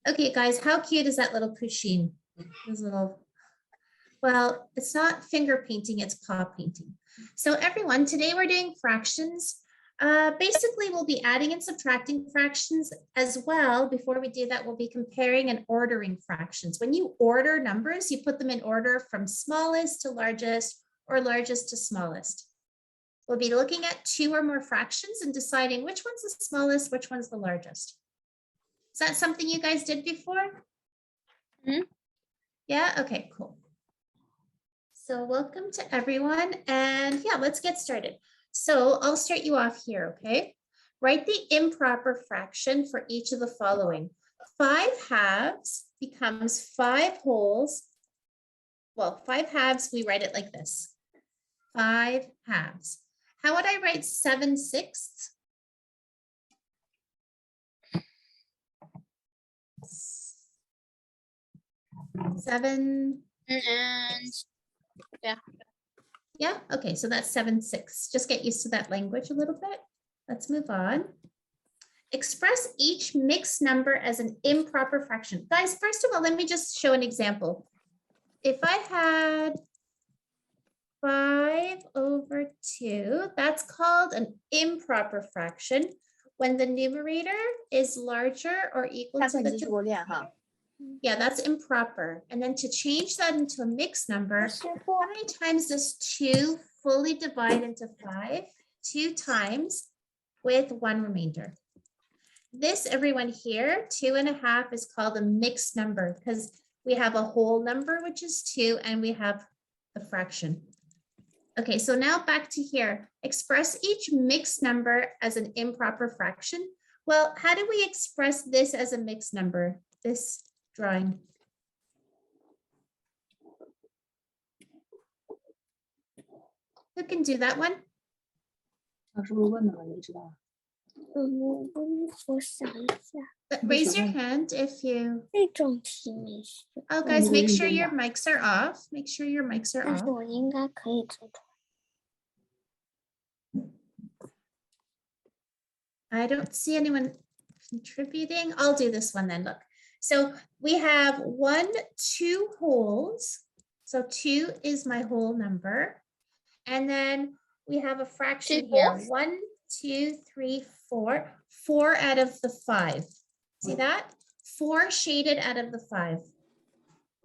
Okay, guys, how cute is that little Pusheen? This little, well, it's not finger painting, it's paw painting. So everyone, today we're doing fractions. Basically, we'll be adding and subtracting fractions as well. Before we do that, we'll be comparing and ordering fractions. When you order numbers, you put them in order from smallest to largest or largest to smallest. We'll be looking at two or more fractions and deciding which one's the smallest, which one's the largest. Is that something you guys did before? Mm-hmm. Yeah, okay, cool. So welcome to everyone. And yeah, let's get started. So I'll start you off here, okay? Write the improper fraction for each of the following. 5 halves becomes 5 wholes. Well, 5 halves, we write it like this. 5 halves. How would I write 7/6? Seven. And yeah. Yeah, okay, so that's 7/6. Just get used to that language a little bit. Let's move on. Express each mixed number as an improper fraction. Guys, first of all, let me just show an example. If I had 5/2, that's called an improper fraction when the numerator is larger or equal to the... Yeah, that's improper. And then to change that into a mixed number, how many times does 2 fully divide into 5? 2 times with 1 remainder. This, everyone here, 2.5 is called a mixed number because we have a whole number, which is 2, and we have the fraction. Okay, so now back to here. Express each mixed number as an improper fraction. Well, how do we express this as a mixed number? This drawing. Who can do that one? Raise your hand if you... Oh, guys, make sure your mics are off. Make sure your mics are off. I don't see anyone contributing. I'll do this one then, look. So we have 1, 2 wholes. So 2 is my whole number. And then we have a fraction here. 1, 2, 3, 4. 4 out of the 5. See that? 4 shaded out of the 5.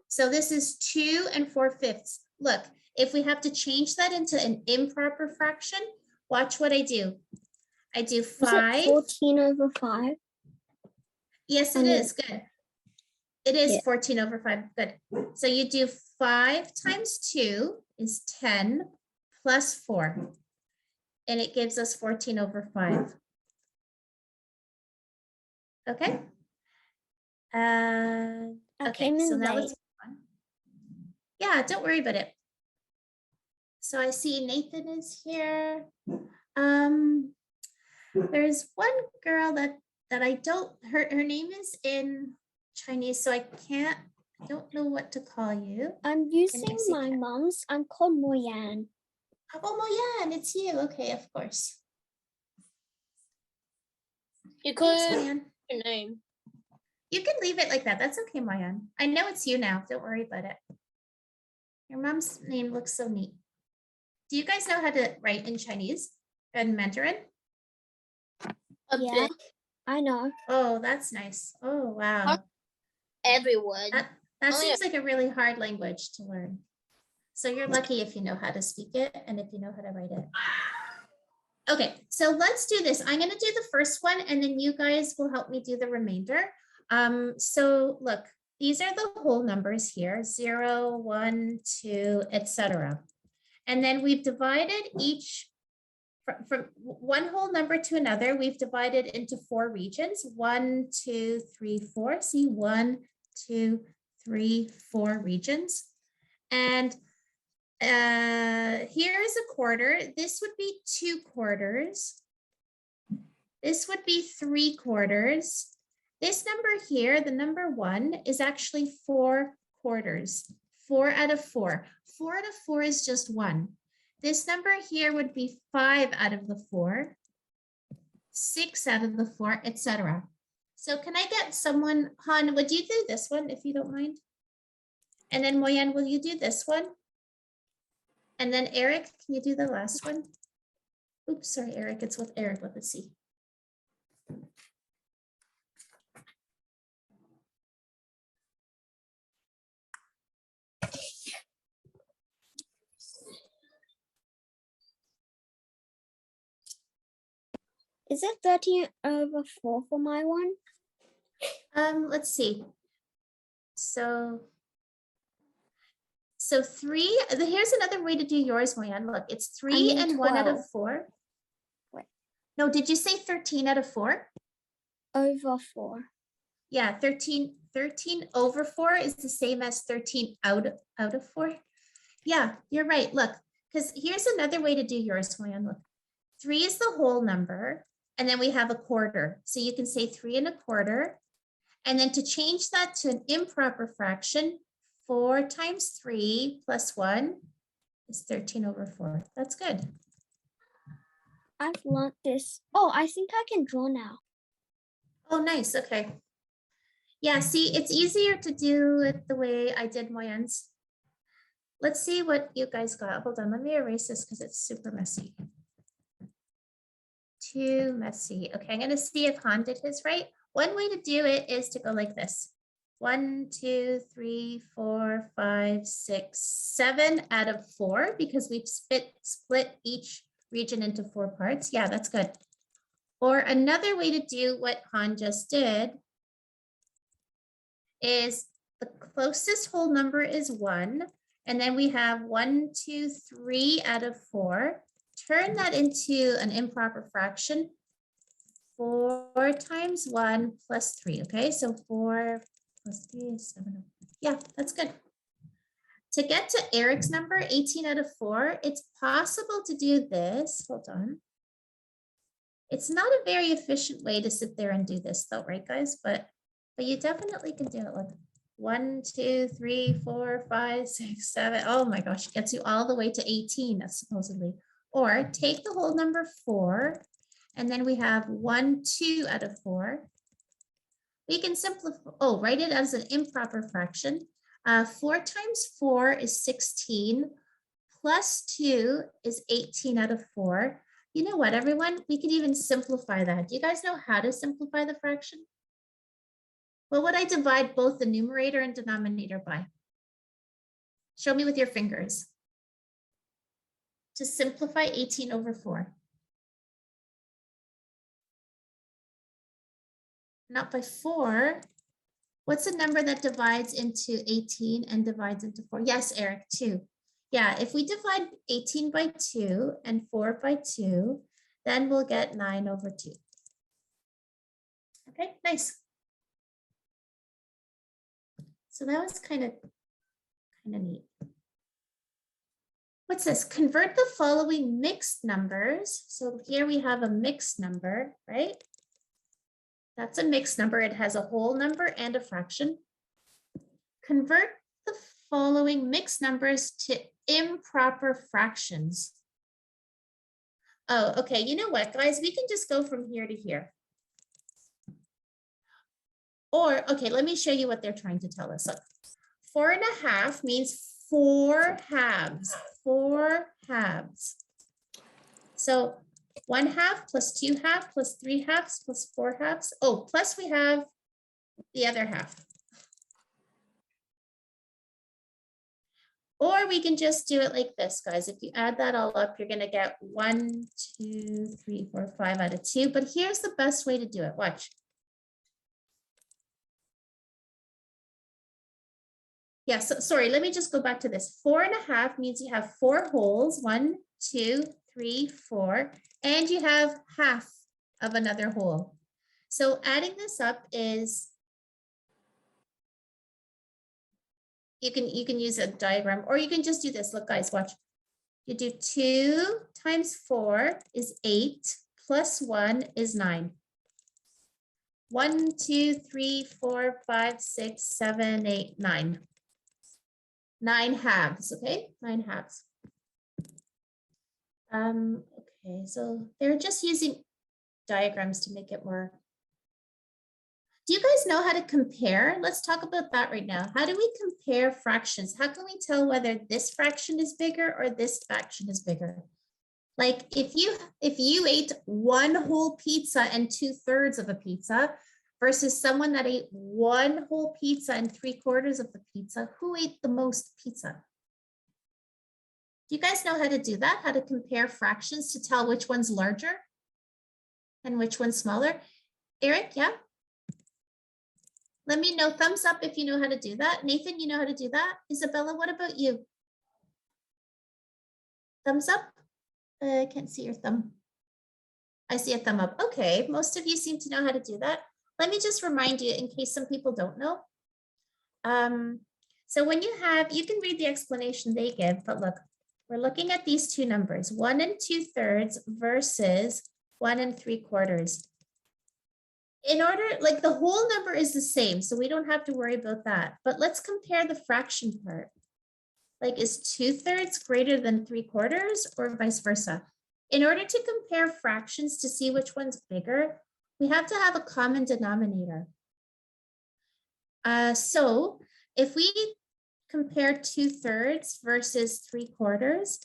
So this is 2 4/5. Look, if we have to change that into an improper fraction, watch what I do. I do 5. 14/5? Yes, it is. Good. It is 14/5. Good. So you do 5 times 2 is 10 plus 4. And it gives us 14/5. Okay. Okay, so now let's move on. Yeah, don't worry about it. So I see Nathan is here. There's one girl that I don't, her name is in Chinese, so I don't know what to call you. I'm using my mom's. I'm called Moyan. Oh, Moyan, it's you. Okay, of course. You could your name. You can leave it like that. That's okay, Moyan. I know it's you now. Don't worry about it. Your mom's name looks so neat. Do you guys know how to write in Chinese and Mandarin? Yeah, I know. Oh, that's nice. Oh, wow. Everyone. That seems like a really hard language to learn. So you're lucky if you know how to speak it and if you know how to write it. Okay, so let's do this. I'm going to do the first one and then you guys will help me do the remainder. So look, these are the whole numbers here, 0, 1, 2, etc. And then we've divided each from one whole number to another, we've divided into 4 regions, 1, 2, 3, 4. See, 1, 2, 3, 4 regions. And here is a quarter. This would be 2 quarters. This would be 3 quarters. This number here, the number 1, is actually 4 quarters. 4 out of 4. 4 out of 4 is just 1. This number here would be 5 out of the 4, 6 out of the 4, etc. So can I get someone, Han, would you do this one if you don't mind? And then Moyan, will you do this one? And then Eric, can you do the last one? Oops, sorry, Eric, it's with Eric. Let's see. Is it 13/4 for my one? Let's see. So 3, here's another way to do yours, Moyan. Look, it's 3 mean and 1 out 12. of 4. Wait. No, did you say 13 out of 4? Over 4. Yeah, 13 over 4 is the same as 13 out of 4. Yeah, you're right. Look, because here's another way to do yours, Moyan. Look, 3 is the whole number, and then we have a quarter. So you can say 3 1/4. And then to change that to an improper fraction, 4 times 3 plus 1 is 13 over 4. That's good. I've learned this. Oh, I think I can draw now. Oh, nice. Okay. Yeah, see, it's easier to do it the way I did Moyan's. Let's see what you guys got. Hold on, let me erase this because it's super messy. Too messy. Okay, I'm going to see if Han did his right. One way to do it is to go like this. 1, 2, 3, 4, 5, 6, 7 out of 4 because we've split each region into 4 parts. Yeah, that's good. Or another way to do what Han just did is the closest whole number is 1. And then we have 1, 2, 3 out of 4. Turn that into an improper fraction. 4 times 1 plus 3. Okay, so 4 plus 3 is 7. Yeah, that's good. To get to Eric's number, 18 out of 4, it's possible to do this. Hold on. It's not a very efficient way to sit there and do this though, right guys? But you definitely can do it. Like 1, 2, 3, 4, 5, 6, 7. Oh my gosh, it gets you all the way to 18, supposedly. Or take the whole number 4, and then we have 1, 2 out of 4. We can simplify, write it as an improper fraction. 4 times 4 is 16, plus 2 is 18 out of 4. You know what, everyone? We can even simplify that. Do you guys know how to simplify the fraction? What would I divide both the numerator and denominator by? Show me with your fingers. To simplify 18 over 4. Not by 4. What's the number that divides into 18 and divides into 4? Yes, Eric, 2. Yeah, if we divide 18 by 2 and 4 by 2, then we'll get 9 over 2. Okay, nice. So that was kind of neat. What's this? Convert the following mixed numbers. So here we have a mixed number, right? That's a mixed number. It has a whole number and a fraction. Convert the following mixed numbers to improper fractions. Oh, okay. You know what, guys? We can just go from here to here. Or, okay, let me show you what they're trying to tell us. Look, 4 1/2 means 4 halves. 4 halves. So 1/2 plus 2 halves plus 3 halves plus 4 halves. Oh, plus we have the other half. Or we can just do it like this, guys. If you add that all up, you're going to get 1, 2, 3, 4, 5 out of 2. But here's the best way to do it. Watch. Yeah, so sorry, let me just go back to this. 4 1/2 means you have 4 wholes. 1, 2, 3, 4. And you have half of another whole. So adding this up is, you can use a diagram, or you can just do this. Look, guys, watch. You do 2 times 4 is 8, plus 1 is 9. 1, 2, 3, 4, 5, 6, 7, 8, 9. 9 halves, okay? 9 halves. Okay, so they're just using diagrams to make it more. Do you guys know how to compare? Let's talk about that right now. How do we compare fractions? How can we tell whether this fraction is bigger or this fraction is bigger? Like if you ate one whole pizza and 2/3 of a pizza versus someone that ate one whole pizza and 3/4 of the pizza, who ate the most pizza? Do you guys know how to do that? How to compare fractions to tell which one's larger and which one's smaller? Eric, yeah? Let me know, thumbs up if you know how to do that. Nathan, you know how to do that? Isabella, what about you? Thumbs up? I can't see your thumb. I see a thumb up. Okay, most of you seem to know how to do that. Let me just remind you in case some people don't know. So when you can read the explanation they give, but look, we're looking at these two numbers, 1 2/3 versus 1 3/4. In order, like the whole number is the same, so we don't have to worry about that. But let's compare the fraction part. Like is 2/3 greater than 3/4 or vice versa? In order to compare fractions to see which one's bigger, we have to have a common denominator. So if we compare 2/3 versus 3/4,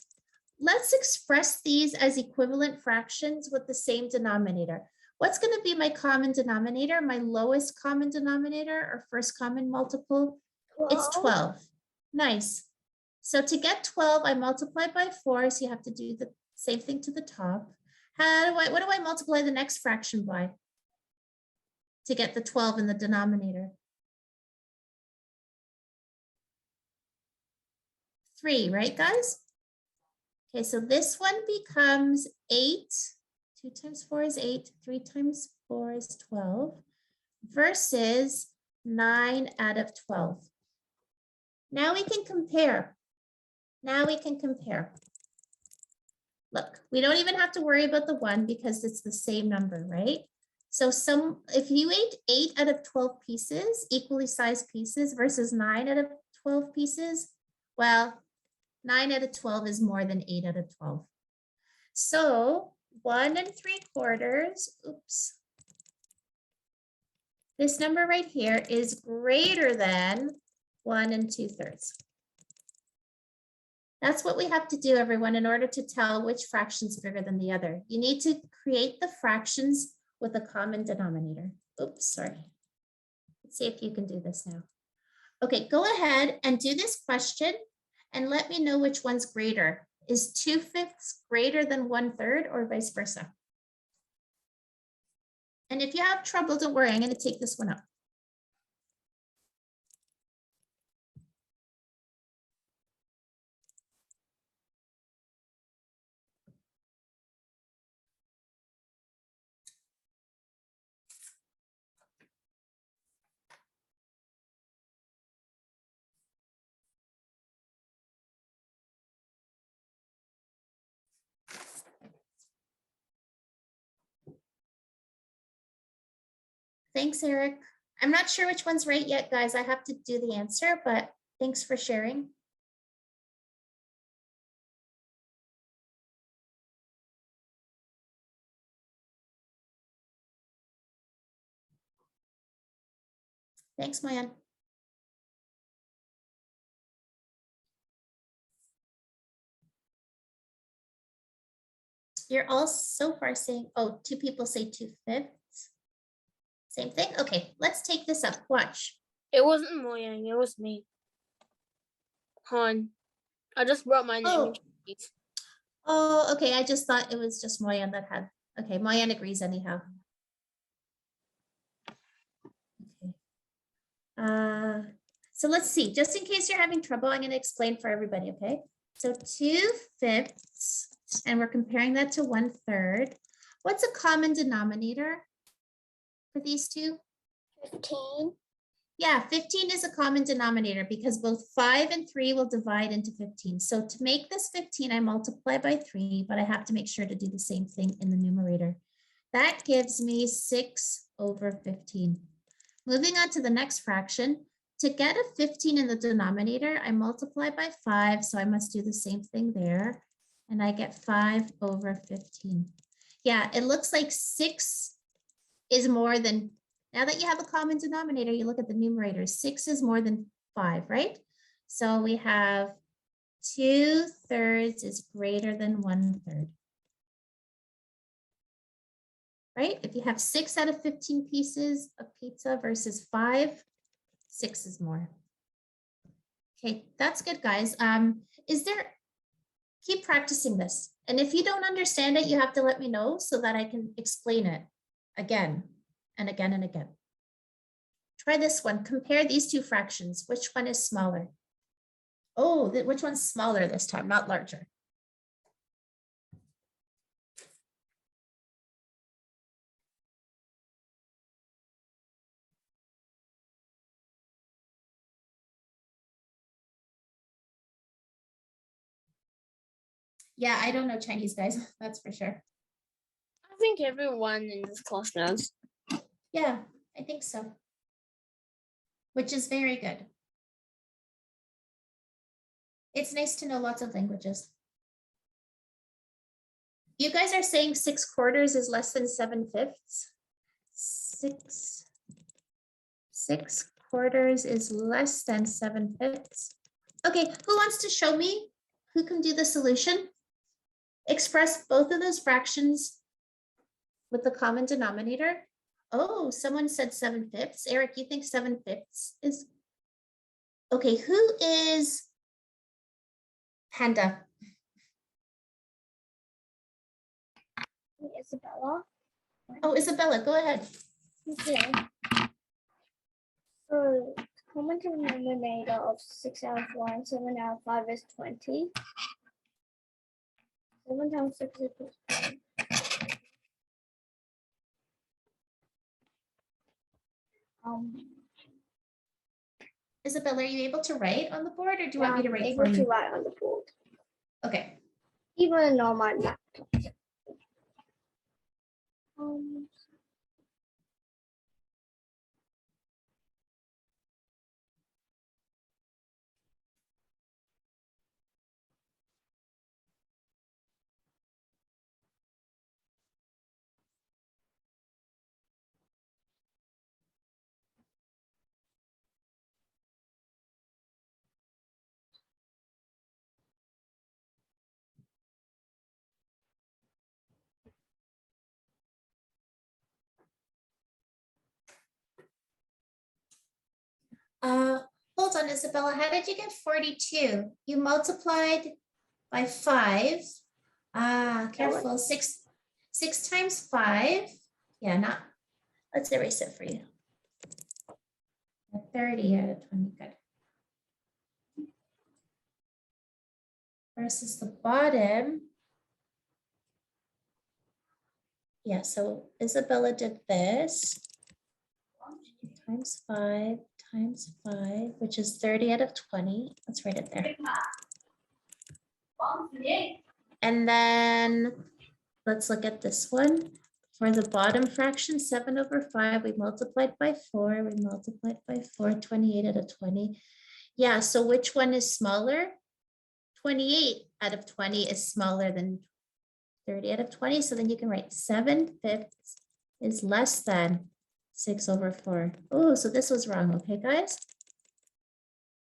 let's express these as equivalent fractions with the same denominator. What's going to be my common denominator, my lowest common denominator or first common multiple? 12. It's 12. Nice. So to get 12, I multiply by 4. So you have to do the same thing to the top. What do I multiply the next fraction by to get the 12 in the denominator? 3, right, guys? Okay, so this one becomes 8. 2 times 4 is 8. 3 times 4 is 12 versus 9 out of 12. Now we can compare. Look, we don't even have to worry about the 1 because it's the same number, right? So if you ate 8 out of 12 pieces, equally sized pieces versus 9 out of 12 pieces, well, 9 out of 12 is more than 8 out of 12. So 1 3/4, oops. This number right here is greater than 1 2/3. That's what we have to do, everyone, in order to tell which fraction is bigger than the other. You need to create the fractions with a common denominator. Oops, sorry. Let's see if you can do this now. Okay, go ahead and do this question and let me know which one's greater. Is 2/5 greater than 1/3 or vice versa? And if you have trouble, don't worry, I'm going to take this one up. Thanks, Eric. I'm not sure which one's right yet, guys. I have to do the answer, but thanks for sharing. Thanks, Mayan. You're all so far saying, oh, 2 people say 2/5. Same thing. Okay, let's take this up. Watch. It wasn't Moyang, it was me. Han. I just brought my name. Oh, okay. I just thought it was just Moyan that had. Okay, Moyan agrees anyhow. Okay. So let's see. Just in case you're having trouble, I'm going to explain for everybody. Okay. So 2/5, and we're comparing that to 1/3. What's a common denominator for these two? 15. Yeah, 15 is a common denominator because both 5 and 3 will divide into 15. So to make this 15, I multiply by 3, but I have to make sure to do the same thing in the numerator. That gives me 6/15. Moving on to the next fraction. To get a 15 in the denominator, I multiply by 5, so I must do the same thing there. And I get 5/15. Yeah, it looks like 6 is more than Now that you have a common denominator, you look at the numerator. 6 is more than 5, right? So we have 2/3 is greater than 1/3. Right? If you have 6 out of 15 pieces of pizza versus 5, 6 is more. Okay, that's good, guys. Keep practicing this. And if you don't understand it, you have to let me know so that I can explain it again and again and again. Try this one. Compare these two fractions. Which one is smaller? Oh, which one's smaller this time, not larger? Yeah, I don't know Chinese, guys. That's for sure. I think everyone in this class knows. Yeah, I think so. Which is very good. It's nice to know lots of languages. You guys are saying 6/4 is less than 7/5. 6/4 is less than 7/5. Okay, who wants to show me? Who can do the solution? Express both of those fractions with the common denominator. Oh, someone said 7/5. Eric, you think 7/5 is? Okay, who is Panda? Isabella. Oh, Isabella, go ahead. Okay. So common denominator of 6 out of 4 and 7 out of 5 is 20. 7 times 6 equals 20. Isabella, are you able to write on the board or do you want me to I'm write for able to you? write on the board, Okay. even on my laptop. Hold on, Isabella, how did you get 42? You multiplied by 5. Careful, 6 times 5. Yeah, not, let's erase it for you. 30 out of 20, good. Versus the bottom. Yeah, so Isabella did this. Times 5 times 5, which is 30 out of 20. Let's write it there. And then let's look at this one. For the bottom fraction, 7/5, we multiplied by 4. We multiplied by 4, 28 out of 20. Yeah, so which one is smaller? 28 out of 20 is smaller than 30 out of 20. So then you can write 7/5 is less than 6/4. Oh, so this was wrong. Okay, guys.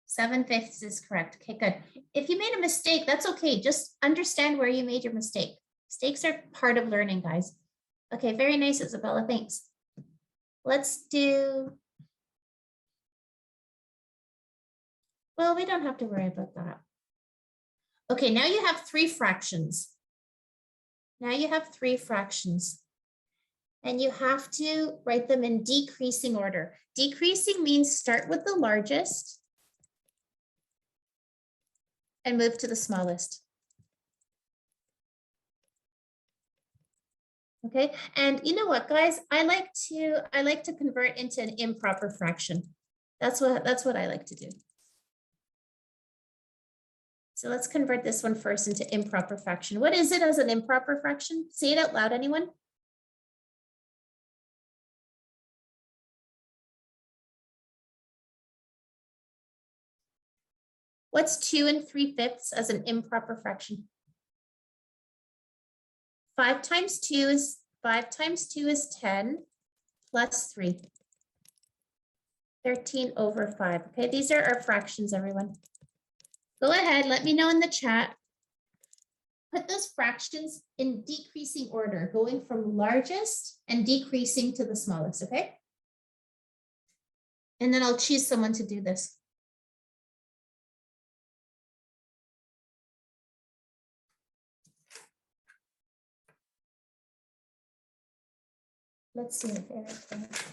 7/5 is correct. Okay, good. If you made a mistake, that's okay. Just understand where you made your mistake. Mistakes are part of learning, guys. Okay, very nice, Isabella. Thanks. Let's do. Well, we don't have to worry about that. Okay, now you have 3 fractions. Now you have 3 fractions. And you have to write them in decreasing order. Decreasing means start with the largest and move to the smallest. Okay, and you know what, guys? I like to convert into an improper fraction. That's what I like to do. So let's convert this one first into improper fraction. What is it as an improper fraction? Say it out loud, anyone? What's 2 3/5 as an improper fraction? 5 times 2 is 10 plus 3. 13 over 5. Okay, these are our fractions, everyone. Go ahead, let me know in the chat. Put those fractions in decreasing order, going from largest and decreasing to the smallest, okay? And then I'll choose someone to do this. Let's see if Eric's done it.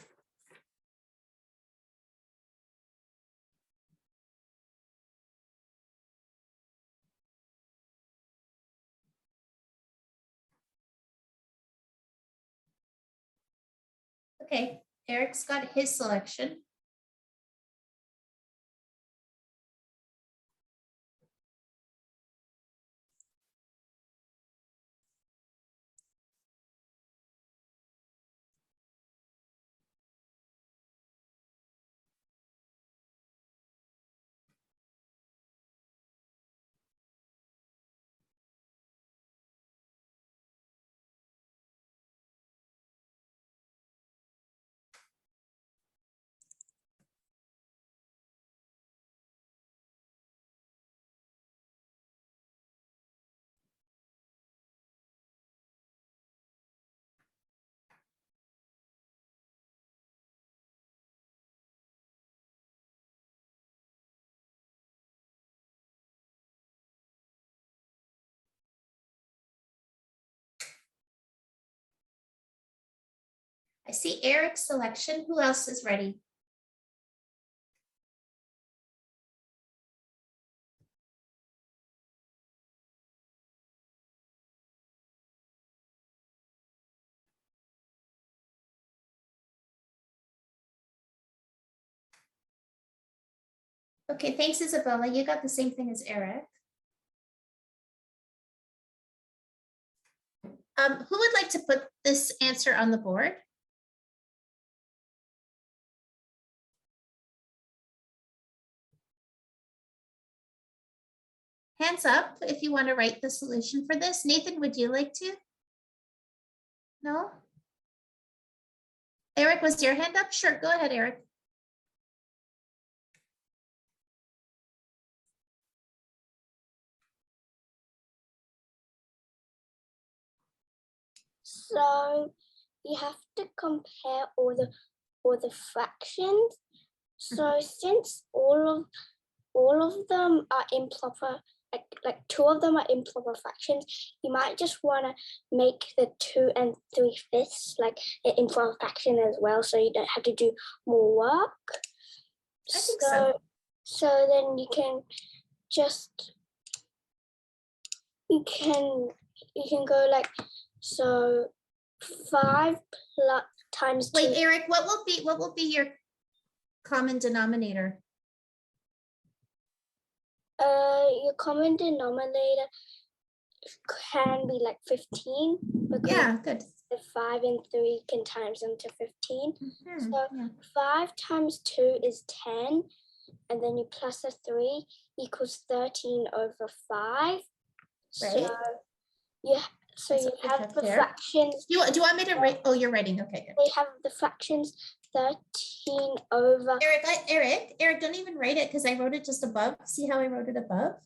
Okay, Eric's got his selection. I see Eric's selection. Who else is ready? Okay, thanks, Isabella. You got the same thing as Eric. Who would like to put this answer on the board? Hands up if you want to write the solution for this. Nathan, would you like to? No? Eric, was your hand up? Sure, go ahead, Eric. So you have to compare all the fractions. So since all of them are improper, like 2 of them are improper fractions, you might just want to make the 2 and 3/5 like an improper fraction as well, so you don't have to do more work. I think so. So then you can just you can go like, so 5 plus times 2. Wait, Eric, what will be your common denominator? Your common denominator can be like 15, because Yeah, good. the 5 and 3 can times them to 15. Mhm, So yeah. 5 times 2 is 10, and then you plus a 3 equals 13 over 5. So Right. you That's you what we have have the there. fractions. Do you want me to write? Oh, you're writing. Okay, good. They have the fractions 13 over. Eric, don't even write it because I wrote it just above. See how I wrote it above?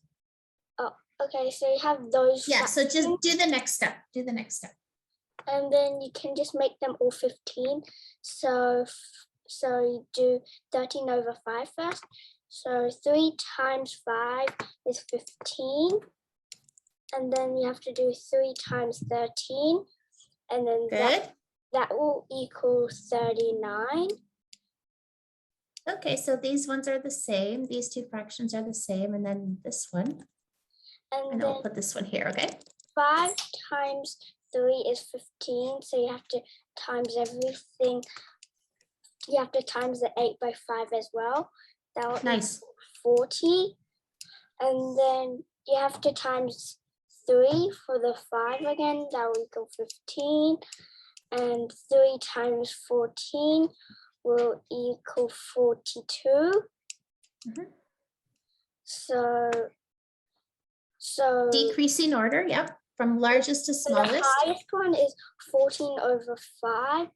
Oh, okay. So you have those. Yeah, so just fractions, do the next step. Do the next step. and then you can just make them all 15. So you do 13 over 5 first. So 3 times 5 is 15. And then you have to do 3 times 13. And then Good. that will equal 39. Okay, so these ones are the same. These 2 fractions are the same. And then this one. And And then I'll put this one here, okay? 5 times 3 is 15. So you have to times everything. You have to times the 8 by 5 as well. That will Nice. equal 40. And then you have to times 3 for the 5 again. That will equal 15. And 3 times 14 will equal 42. Mhm. So Decreasing order, yep. From largest to so the smallest. highest one is 14 over 5.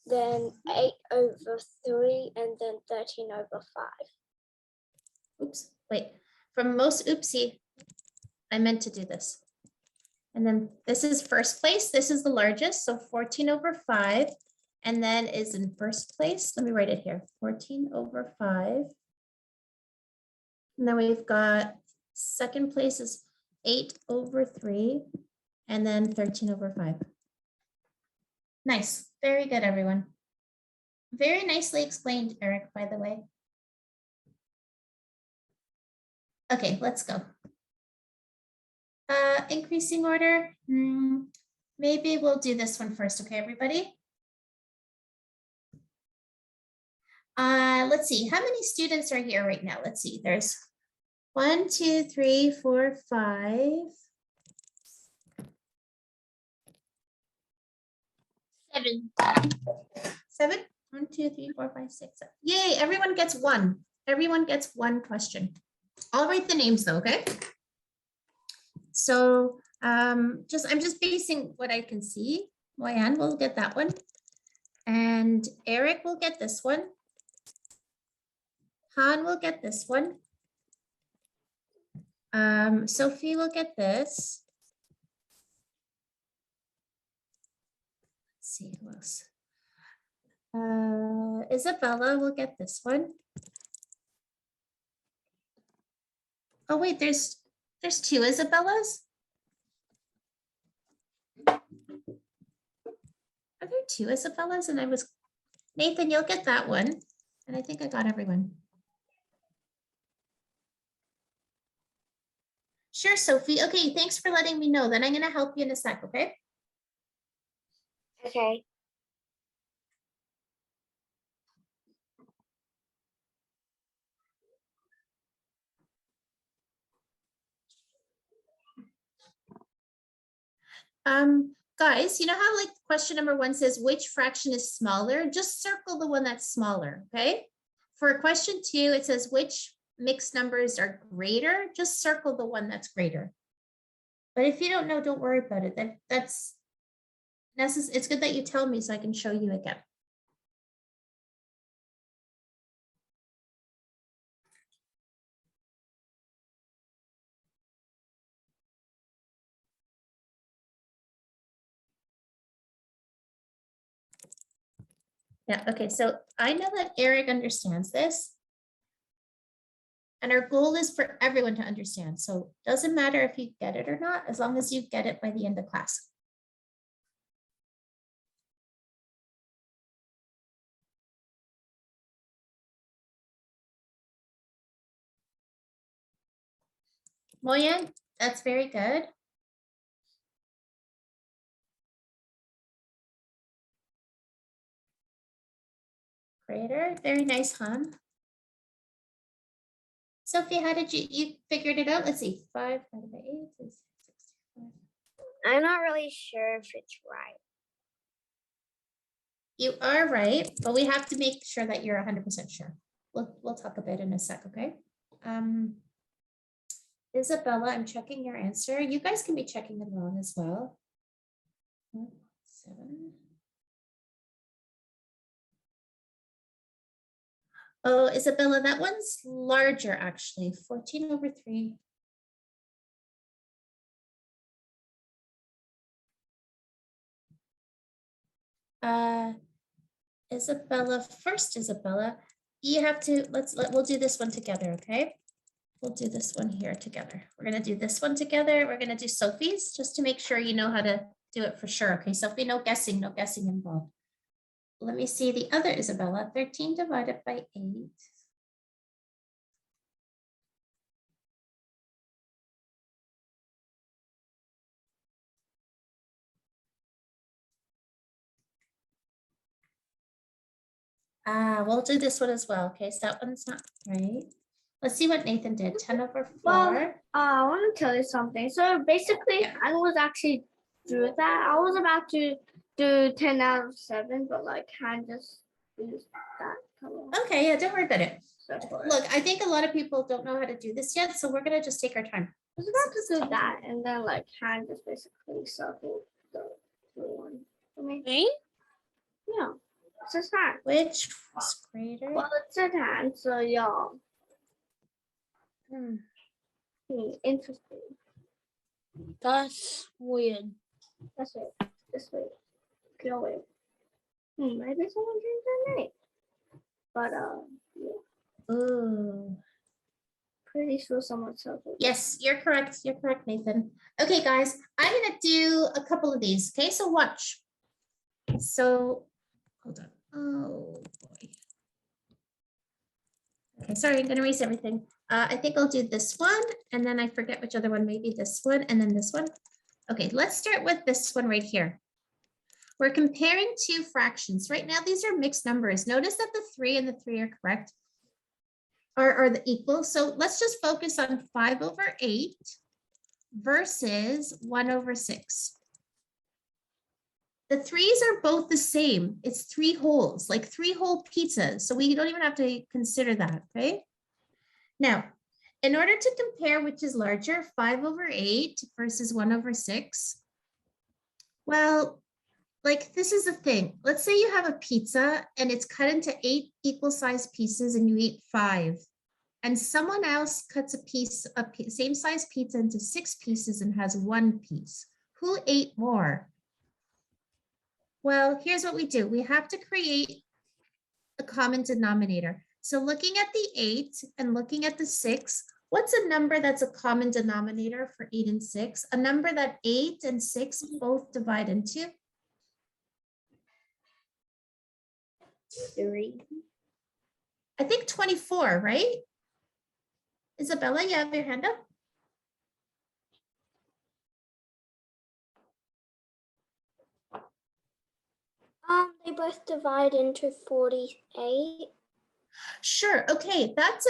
then 8/3, and then 13/5. Oops, wait. From most, oopsie, I meant to do this. And then this is first place. This is the largest, so 14/5. And then is in first place. Let me write it here, 14/5. And then we've got second place is 8/3, and then 13/5. Nice, very good, everyone. Very nicely explained, Eric, by the way. Okay, let's go. Increasing order. Maybe we'll do this one first, okay, everybody? Let's see, how many students are here right now? Let's see, there's 1, 2, 3, 4, 5. 7. 7? 1, 2, 3, 4, 5, 6, 7. Yay, everyone gets one. Everyone gets one question. I'll write the names though, okay? So I'm just basing what I can see. Moyan will get that one. And Eric will get this one. Han will get this one. Sophie will get this. Let's see who else. Isabella will get this one. Oh wait, there's 2 Isabellas. Are there 2 Isabellas? And Nathan, you'll get that one. And I think I got everyone. Sure, Sophie. Okay, thanks for letting me know. Then I'm going to help you in a sec, okay? Okay. Guys, you know how like question number 1 says which fraction is smaller? Just circle the one that's smaller, okay? For question 2, it says which mixed numbers are greater? Just circle the one that's greater. But if you don't know, don't worry about it. That's necessary. It's good that you tell me so I can show you again. Yeah, okay, so I know that Eric understands this. And our goal is for everyone to understand. So it doesn't matter if you get it or not, as long as you get it by the end of class. Moyan, that's very good. Greater, very nice, Han. Sophie, how did you figured it out? Let's see, 5 divided by 8 is 65. I'm not really sure if it's right. You are right, but we have to make sure that you're 100% sure. We'll talk a bit in a sec, okay? Isabella, I'm checking your answer. You guys can be checking it wrong as well. 7. Oh, Isabella, that one's larger actually, 14/3. Isabella, first Isabella, you have to, we'll do this one together, okay? We'll do this one here together. We're gonna do this one together. We're gonna do Sophie's just to make sure you know how to do it for sure. Okay, Sophie, no guessing involved. Let me see the other Isabella, 13 divided by 8. We'll do this one as well. Okay, so that one's not right. Let's see what Nathan did. 10/4. Well, I want to tell you something. So basically, I was actually do that. I was about to do 10 out of 7, but like I just used that color. Okay, yeah, don't worry about it. So Look, I think a lot of people don't know how to do this yet, so we're gonna just take our time. I was about to do that, and then like hand just basically circle the one. Okay. Me? Yeah. It's a time. Which is greater? Well, it's a time, so yeah. Hmm. Interesting. That's weird. That's it. This way. Go away. Maybe someone changed their name. But yeah, Ooh. pretty sure someone said it. Yes, you're correct. You're correct, Nathan. Okay, guys, I'm gonna do a couple of these. Okay, so watch. So hold on. Oh boy. Okay, sorry, I'm gonna erase everything. I think I'll do this one, and then I forget which other one, maybe this one, and then this one. Okay, let's start with this one right here. We're comparing two fractions. Right now, these are mixed numbers. Notice that the 3 and the 3 are correct, are the equal. So let's just focus on 5/8 versus 1/6. The 3's are both the same. It's 3 wholes, like 3 whole pizzas. So we don't even have to consider that, okay? Now, in order to compare which is larger, 5/8 versus 1/6, well, like this is the thing. Let's say you have a pizza and it's cut into 8 equal sized pieces and you eat 5. And someone else cuts a same size pizza into 6 pieces and has 1 piece. Who ate more? Well, here's what we do. We have to create a common denominator. So looking at the 8 and looking at the 6, what's a number that's a common denominator for 8 and 6? A number that 8 and 6 both divide into? 3. I think 24, right? Isabella, you have your hand up? They both divide into 48. Sure. Okay, that's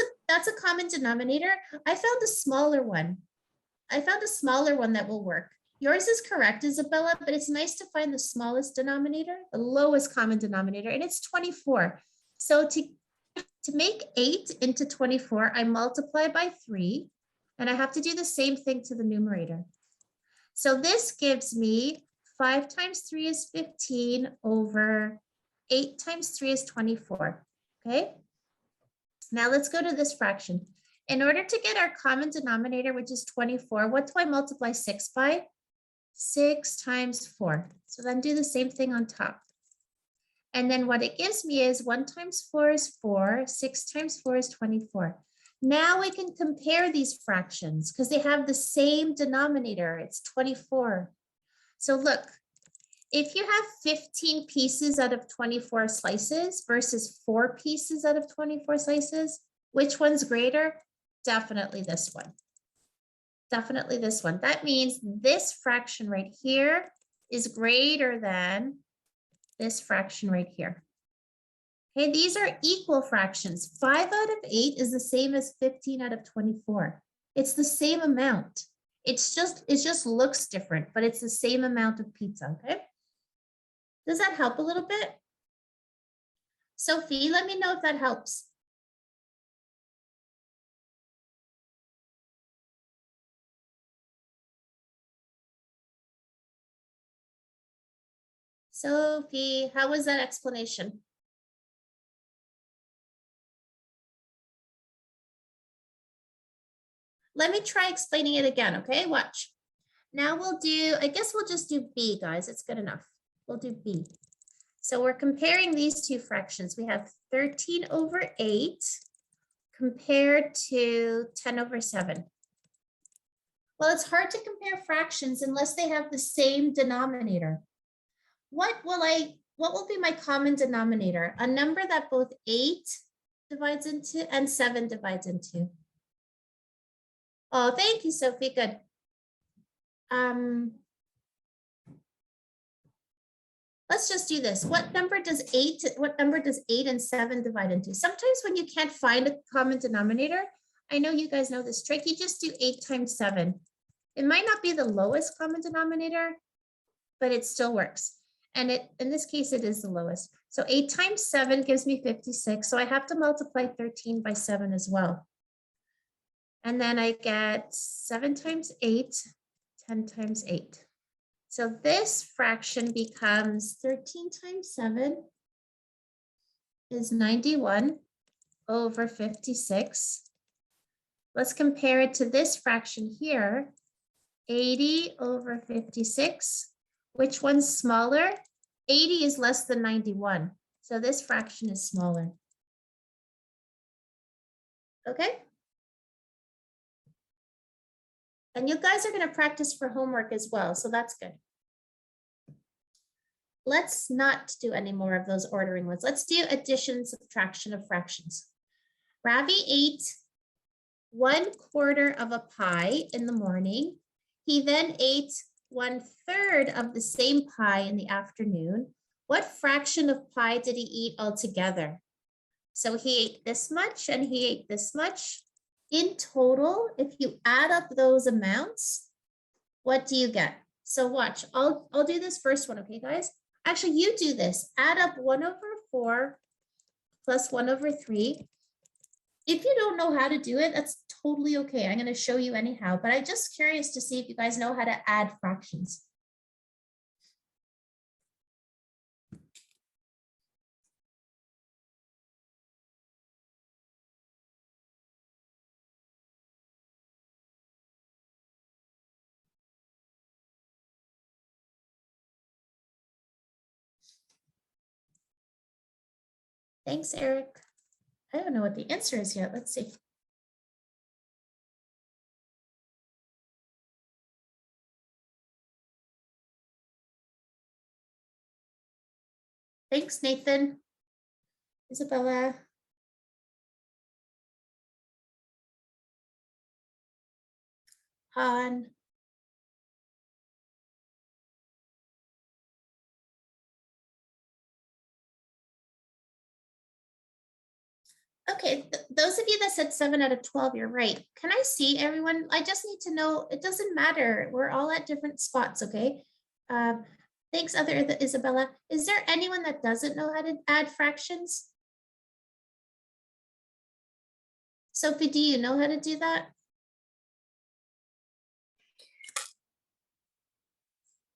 a common denominator. I found a smaller one. I found a smaller one that will work. Yours is correct, Isabella, but it's nice to find the smallest denominator, the lowest common denominator, and it's 24. So to make 8 into 24, I multiply by 3, and I have to do the same thing to the numerator. So this gives me 5 times 3 is 15 over 8 times 3 is 24, okay? Now let's go to this fraction. In order to get our common denominator, which is 24, what do I multiply 6 by? 6 times 4. So then do the same thing on top. And then what it gives me is 1 times 4 is 4, 6 times 4 is 24. Now we can compare these fractions because they have the same denominator. It's 24. So look, if you have 15 pieces out of 24 slices versus 4 pieces out of 24 slices, which one's greater? Definitely this one. Definitely this one. That means this fraction right here is greater than this fraction right here. Okay, these are equal fractions. 5 out of 8 is the same as 15 out of 24. It's the same amount. It just looks different, but it's the same amount of pizza, okay? Does that help a little bit? Sophie, let me know if that helps. Sophie, how was that explanation? Let me try explaining it again, okay? Watch. Now I guess we'll just do B, guys. It's good enough. We'll do B. So we're comparing these two fractions. We have 13 over 8 compared to 10 over 7. Well, it's hard to compare fractions unless they have the same denominator. What will be my common denominator? A number that both 8 divides into and 7 divides into. Oh, thank you, Sophie. Good. Let's just do this. What number does 8 and 7 divide into? Sometimes when you can't find a common denominator, I know you guys know this trick, you just do 8 times 7. It might not be the lowest common denominator, but it still works. And in this case, it is the lowest. So 8 times 7 gives me 56. So I have to multiply 13 by 7 as well. And then I get 7 times 8, 10 times 8. So this fraction becomes 13 times 7 is 91 over 56. Let's compare it to this fraction here, 80 over 56. Which one's smaller? 80 is less than 91. So this fraction is smaller. Okay? And you guys are going to practice for homework as well, so that's good. Let's not do any more of those ordering ones. Let's do addition, subtraction of fractions. Ravi ate 1/4 of a pie in the morning. He then ate 1/3 of the same pie in the afternoon. What fraction of pie did he eat altogether? So he ate this much and he ate this much. In total, if you add up those amounts, what do you get? So watch, I'll do this first one, okay, guys? Actually, you do this. Add up 1/4 plus 1/3. If you don't know how to do it, that's totally okay. I'm going to show you anyhow, but I'm just curious to see if you guys know how to add fractions. Thanks, Eric. I don't know what the answer is yet. Let's see. Thanks, Nathan. Isabella. Han. Okay, those of you that said 7 out of 12, you're right. Can I see everyone? I just need to know, it doesn't matter. We're all at different spots, okay? Thanks, Isabella. Is there anyone that doesn't know how to add fractions? Sophie, do you know how to do that?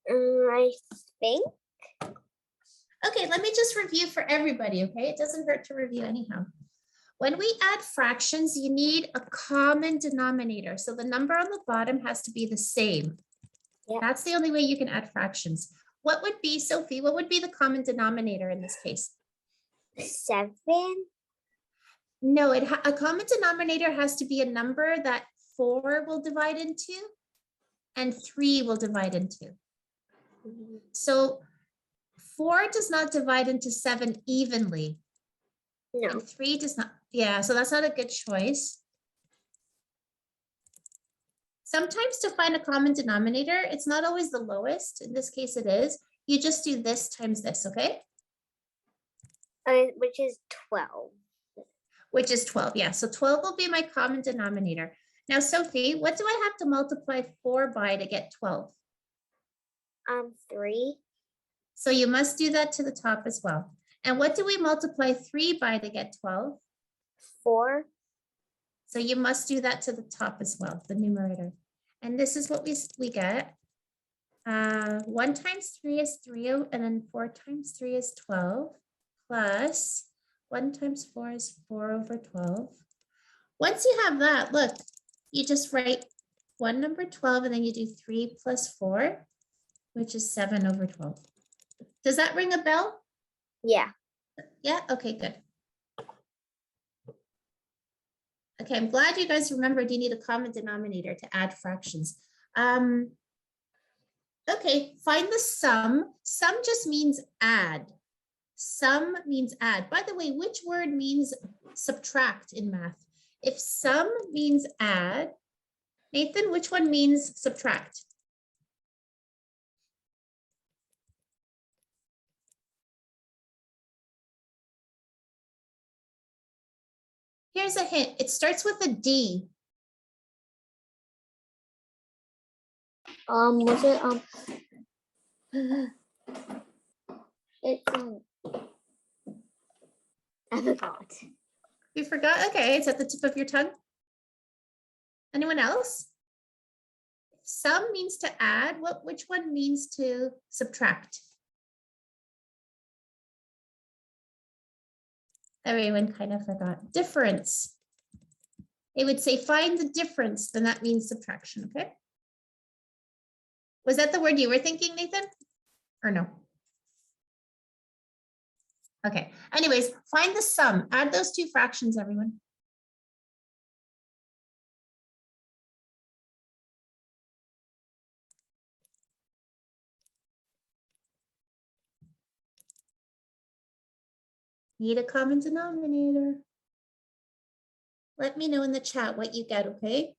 I think. Okay, let me just review for everybody, okay? It doesn't hurt to review anyhow. When we add fractions, you need a common denominator. So the number on the bottom has to be the same. Yep. That's the only way you can add fractions. What would be, Sophie, what would be the common denominator in this case? 7. No, a common denominator has to be a number that 4 will divide into and 3 will divide into. So 4 does not divide into 7 evenly. No. And 3 does not. Yeah, so that's not a good choice. Sometimes to find a common denominator, it's not always the lowest. In this case, it is. You just do this times this, okay? Which is 12. Which is 12, yeah. So 12 will be my common denominator. Now, Sophie, what do I have to multiply 4 by to get 12? 3. So you must do that to the top as well. And what do we multiply 3 by to get 12? 4. So you must do that to the top as well, the numerator. And this is what we get. 1 times 3 is 3, and then 4 times 3 is 12, plus 1 times 4 is 4 over 12. Once you have that, look, you just write one number 12, and then you do 3 plus 4, which is 7 over 12. Does that ring a bell? Yeah. Yeah, okay, good. Okay, I'm glad you guys remembered you need a common denominator to add fractions. Okay, find the sum. Sum just means add. Sum means add. By the way, which word means subtract in math? If sum means add, Nathan, which one means subtract? Here's a hint. It starts with a D. Was it it's I forgot. You forgot? Okay, it's at the tip of your tongue. Anyone else? Sum means to add. Which one means to subtract? Everyone kind of forgot. Difference. They would say find the difference, then that means subtraction, okay? Was that the word you were thinking, Nathan? Or no? Okay, anyways, find the sum. Add those two fractions, everyone. Need a common denominator. Let me know in the chat what you get, okay?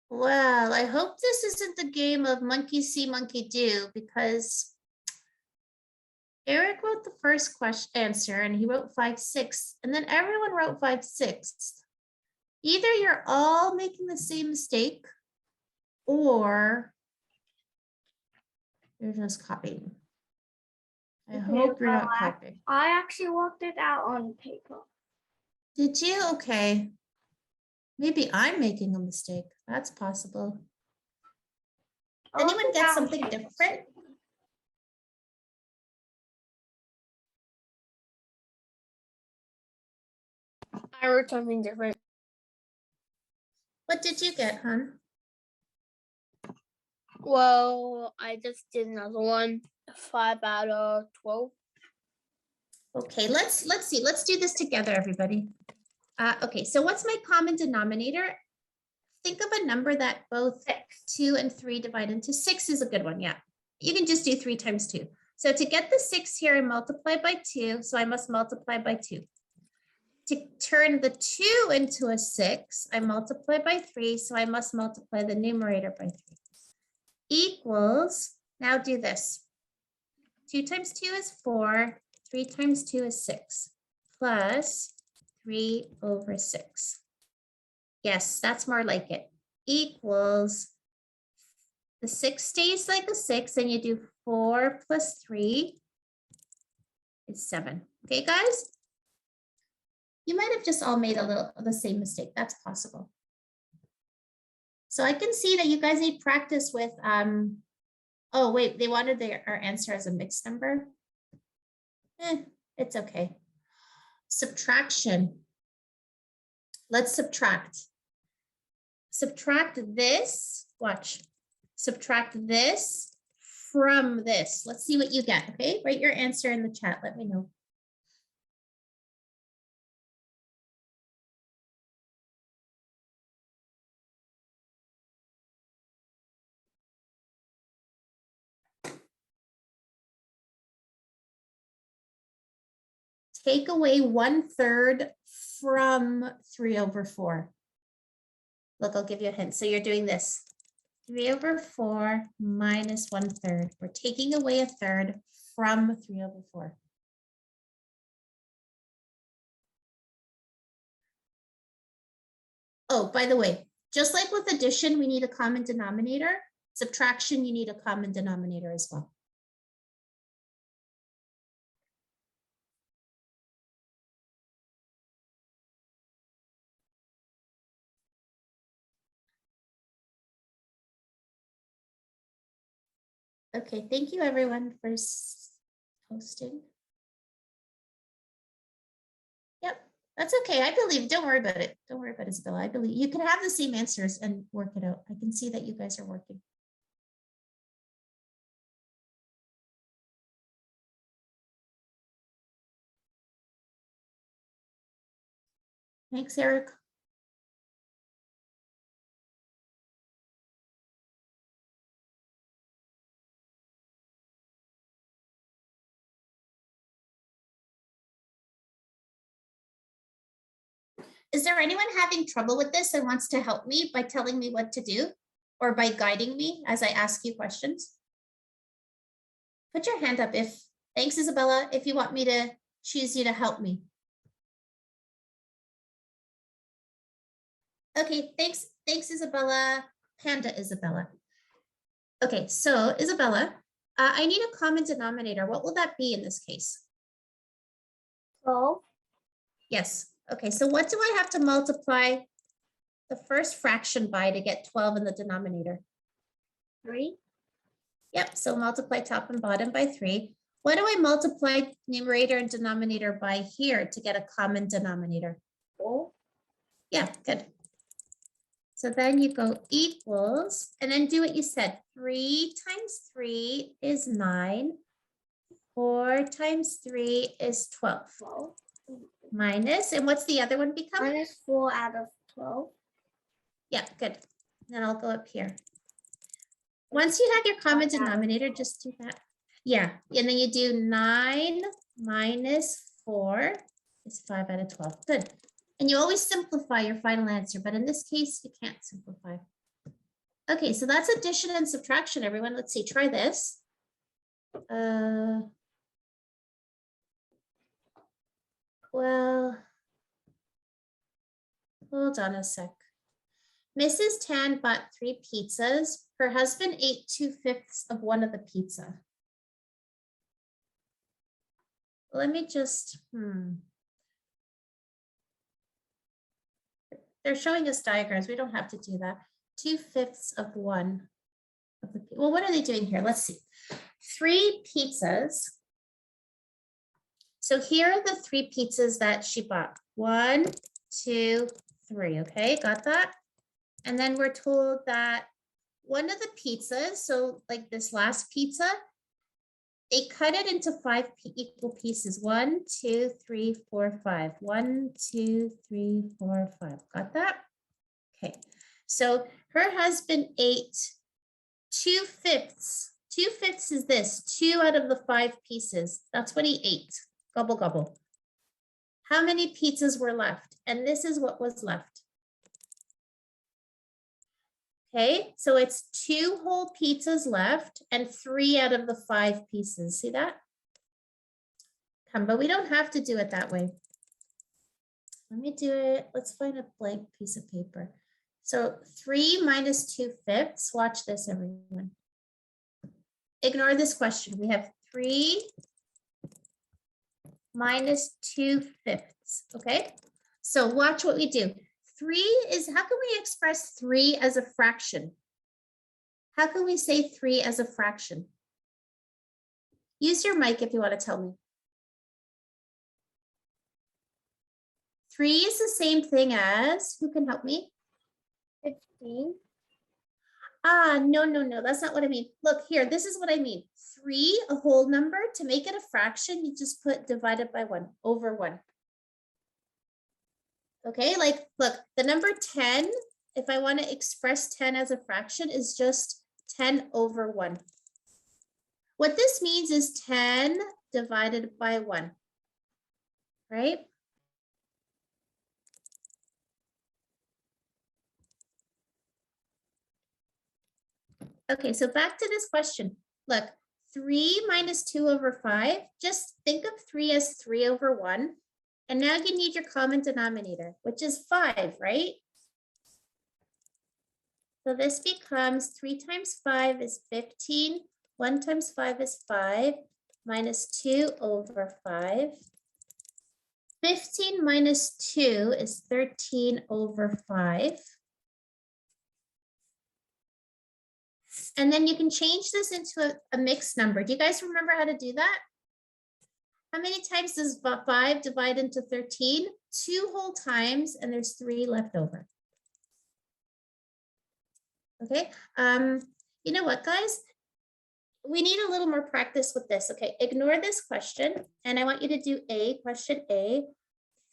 Well, I hope this isn't the game of monkey see, monkey do, because Eric wrote the first question answer and he wrote 5/6, and then everyone wrote 5/6. Either you're all making the same mistake or you're just copying. I hope you're not copying. I actually worked it out on paper. Did you? Okay. Maybe I'm making a mistake. That's possible. Anyone get something different? I wrote something different. What did you get, hon? Well, I just did another one. 5 out of 12. Okay, let's see. Let's do this together, everybody. Okay, so what's my common denominator? Think of a number that both 2 and 3 divide into. 6 is a good one, yeah. You can just do 3 times 2. So to get the 6 here, I multiply by 2, so I must multiply by 2. To turn the 2 into a 6, I multiply by 3, so I must multiply the numerator by 3. Equals, now do this. 2 times 2 is 4, 3 times 2 is 6, plus 3 over 6. Yes, that's more like it. Equals, the 6 stays like a 6, and you do 4 plus 3 is 7. Okay, guys? You might have just all made a little of the same mistake. That's possible. So I can see that you guys need practice with, oh wait, they wanted our answer as a mixed number. It's okay. Subtraction. Let's subtract. Subtract this, watch. Subtract this from this. Let's see what you get, okay? Write your answer in the chat, let me know. Take away 1/3 from 3 over 4. Look, I'll give you a hint. So you're doing this. 3 over 4 minus 1/3. We're taking away 1/3 from 3 over 4. Oh, by the way, just like with addition, we need a common denominator. Subtraction, you need a common denominator as well. Okay, thank you everyone for hosting. Yep, that's okay. I believe, don't worry about it. Don't worry about it, Isabella. I believe you can have the same answers and work it out. I can see that you guys are working. Thanks, Eric. Is there anyone having trouble with this and wants to help me by telling me what to do or by guiding me as I ask you questions? Put your hand up if, thanks, Isabella, if you want me to choose you to help me. Okay, thanks, Isabella, Panda Isabella. Okay, so Isabella, I need a common denominator. What will that be in this case? 12. Yes. Okay, so what do I have to multiply the first fraction by to get 12 in the denominator? 3. Yep, so multiply top and bottom by 3. What do I multiply numerator and denominator by here to get a common denominator? 4. Yeah, good. So then you go equals, and then do what you said. 3 times 3 is 9. 4 times 3 is 12. 12. Minus, and what's the other one become? Minus 4 out of 12. Yeah, good. Then I'll go up here. Once you have your common denominator, just do that. Yeah, and then you do 9 minus 4 is 5 out of 12. Good. And you always simplify your final answer, but in this case, you can't simplify. Okay, so that's addition and subtraction, everyone. Let's see, try this. Well, hold on a sec. Mrs. Tan bought 3 pizzas. Her husband ate 2/5 of one of the pizza. Let me just, They're showing us diagrams. We don't have to do that. 2/5 of one of the, well, what are they doing here? Let's see. 3 pizzas. So here are the 3 pizzas that she bought. 1, 2, 3. Okay, got that? And then we're told that one of the pizzas, so like this last pizza, they cut it into 5 equal pieces. 1, 2, 3, 4, 5. 1, 2, 3, 4, 5. Got that? Okay. So her husband ate 2/5. 2/5 is this, 2 out of the 5 pieces. That's what he ate. Gobble, gobble. How many pizzas were left? And this is what was left. Okay, so it's 2 whole pizzas left and 3 out of the 5 pieces. See that? But we don't have to do it that way. Let me do it. Let's find a blank piece of paper. So 3 minus 2/5. Watch this, everyone. Ignore this question. We have 3 minus 2/5. Okay, so watch what we do. 3 is, how can we express 3 as a fraction? How can we say 3 as a fraction? Use your mic if you want to tell me. 3 is the same thing as, who can help me? 15. No, that's not what I mean. Look here, this is what I mean. 3, a whole number, to make it a fraction, you just put divided by 1, over 1. Okay, like, look, the number 10, if I want to express 10 as a fraction, is just 10 over 1. What this means is 10 divided by 1, right? Okay, so back to this question. Look, 3 minus 2 over 5, just think of 3 as 3 over 1. And now you need your common denominator, which is 5, right? So this becomes 3 times 5 is 15. 1 times 5 is 5, minus 2 over 5. 15 minus 2 is 13 over 5. And then you can change this into a mixed number. Do you guys remember how to do that? How many times does 5 divide into 13? 2 whole times, and there's 3 left over. Okay, you know what, guys? We need a little more practice with this. Okay, ignore this question, and I want you to do question A.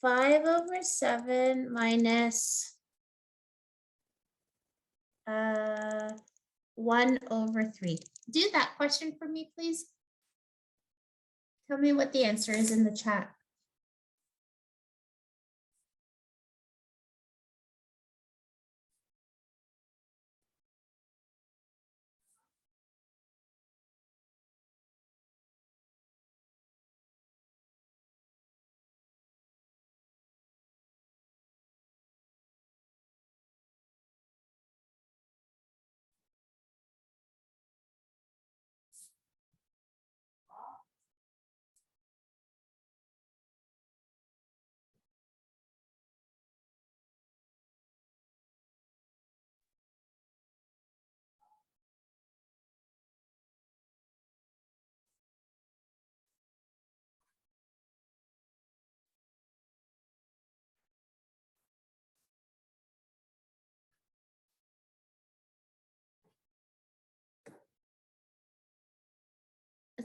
5/7 minus 1/3. Do that question for me, please. Tell me what the answer is in the chat.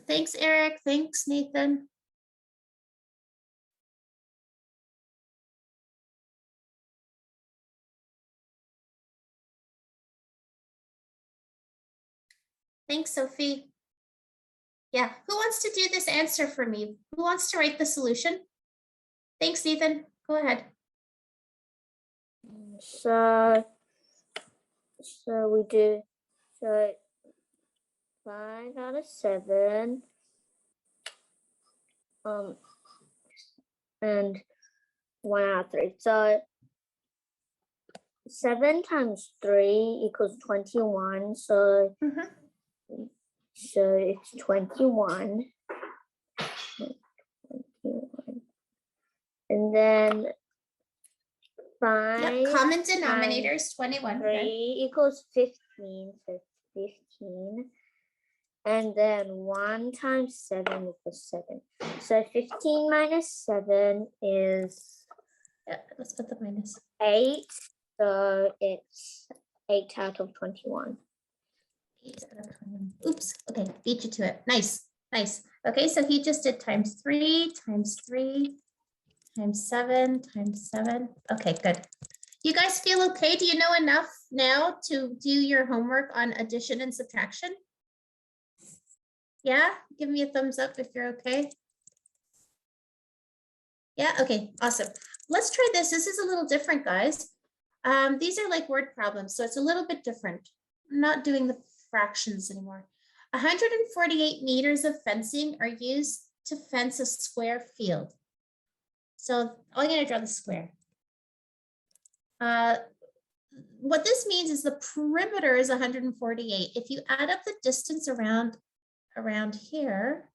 Thanks, Eric. Thanks, Nathan. Thanks, Sophie. Yeah, who wants to do this answer for me? Who wants to write the solution? Thanks, Nathan. Go ahead. So we do 5/7 and 1/3. So 7 times 3 equals 21. So it's 21. And then 5 Yep, common denominator is 21. 3 equals 15. So 15. And then 1 times 7 equals 7. So 15 minus 7 is, Let's put the minus. 8. So it's 8 out of 21. 8 out of 21. Oops. Okay, beat you to it. Nice, nice. Okay, so he just did times 3 times 3 times 7 times 7. Okay, good. You guys feel okay? Do you know enough now to do your homework on addition and subtraction? Yeah, give me a thumbs up if you're okay. Yeah, okay, awesome. Let's try this. This is a little different, guys. These are like word problems, so it's a little bit different. I'm not doing the fractions anymore. 148 meters of fencing are used to fence a square field. So I'm going to draw the square. What this means is the perimeter is 148. If you add up the distance around here,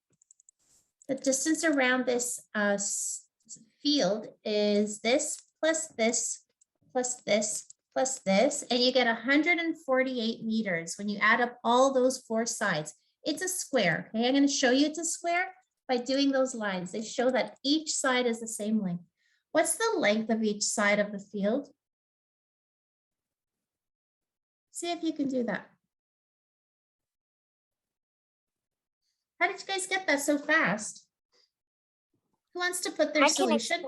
the distance around this field is this plus this plus this plus this, and you get 148 meters when you add up all those 4 sides. It's a square. Okay, I'm going to show you it's a square by doing those lines. They show that each side is the same length. What's the length of each side of the field? See if you can do that. How did you guys get that so fast? Who wants to put their solution?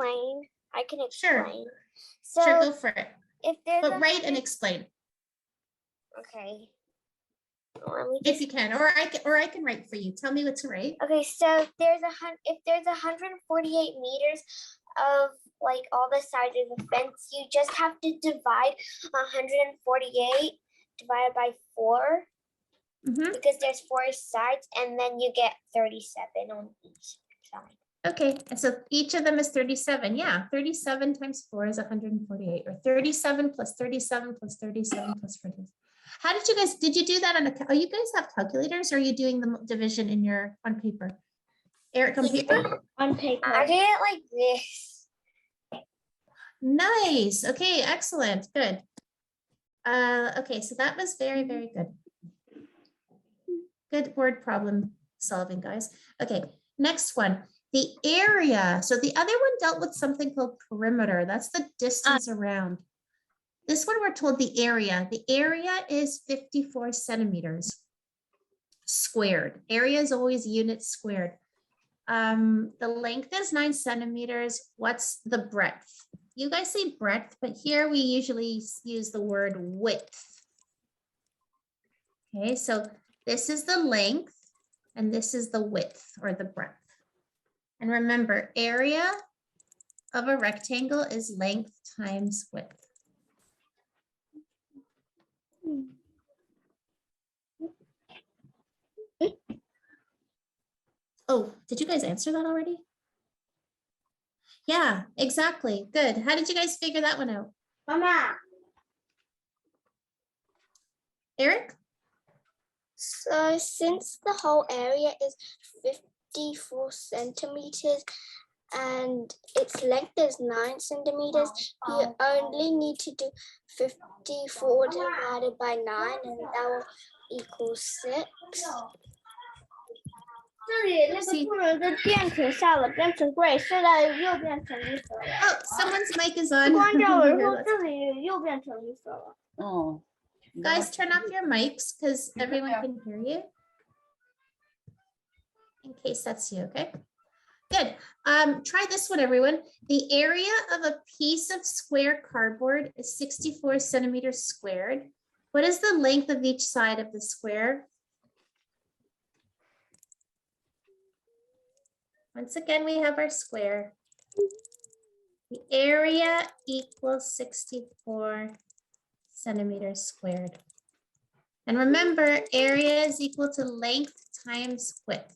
I can explain. Sure. So Sure, go for it. if there's But write and explain okay. Let me if you can, or I can write for you. Tell me what to write. Okay, so if there's 148 meters of like all the sides of the fence, you just have to divide 148 divided by 4 because there's 4 sides, and then you get 37 on each side. Okay, and so each of them is 37. Yeah, 37 times 4 is 148, or 37 plus 37 plus 37 plus 47. How did you guys, did you do that on a, you guys have calculators, or are you doing the division in your, on paper? Eric, on paper? On paper. I did it like this. Nice. Okay, excellent. Good. Okay, so that was very, very good. Good word problem solving, guys. Okay, next one. The area. So the other one dealt with something called perimeter. That's the distance around. This one we're told the area. The area is 54 centimeters squared. Area is always units squared. The length is 9 centimeters. What's the breadth? You guys say breadth, but here we usually use the word width. Okay, so this is the length and this is the width or the breadth. And remember, area of a rectangle is length times width. Oh, did you guys answer that already? Yeah, exactly. Good. How did you guys figure that one out? Mama. Eric? So since the whole area is 54 centimeters and its length is 9 centimeters, you only need to do 54 divided by 9 and that will equal 6. 这里那个突然的电停下了，变成 gray，现在又变成绿色了。 Oh, someone's mic is on. 关掉了，然后这里又变成绿色了。 Oh. Guys, turn off your mics because everyone can hear you. In case that's you, okay? Good. Try this one, everyone. The area of a piece of square cardboard is 64 centimeters squared. What is the length of each side of the square? Once again, we have our square. The area equals 64 centimeters squared. And remember, area is equal to length times width.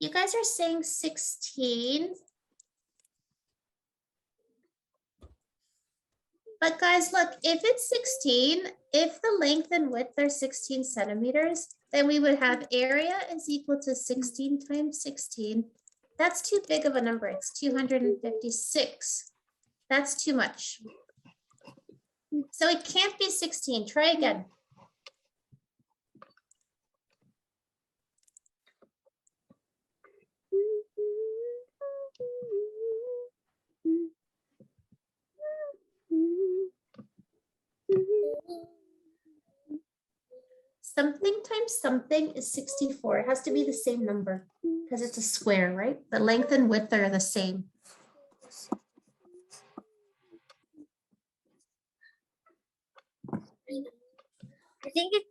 You guys are saying 16. But guys, look, if it's 16, if the length and width are 16 centimeters, then we would have area is equal to 16 times 16. That's too big of a number. It's 256. That's too much. So it can't be 16. Try again. Something times something is 64. It has to be the same number because it's a square, right? The length and width are the same. I think it's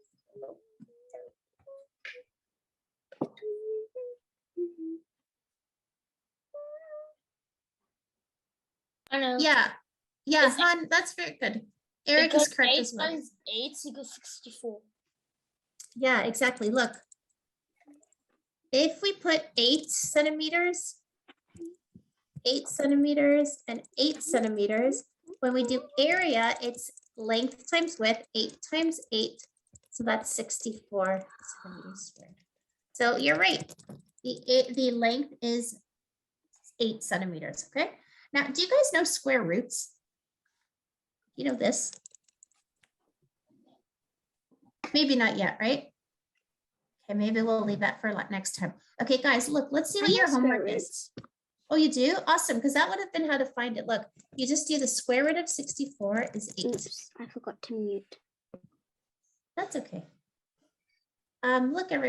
I know. Yeah. Yeah, Is it- Han, that's very good. Eric is Because correct 8 as well. times 8 equals 64. Yeah, exactly. Look, if we put 8 centimeters, 8 centimeters, and 8 centimeters, when we do area, it's length times width, 8 times 8. So that's 64 centimeters squared. So you're right. The length is 8 centimeters, okay? Now, do you guys know square roots? You know this? Maybe not yet, right? Okay, maybe we'll leave that for next time. Okay, guys, look, let's see what your homework is. Oh, you do? Awesome, because that would have been how to find it. Look, you just do the square root of 64 is 8. Oops, I forgot to mute. That's okay. Look, everyone.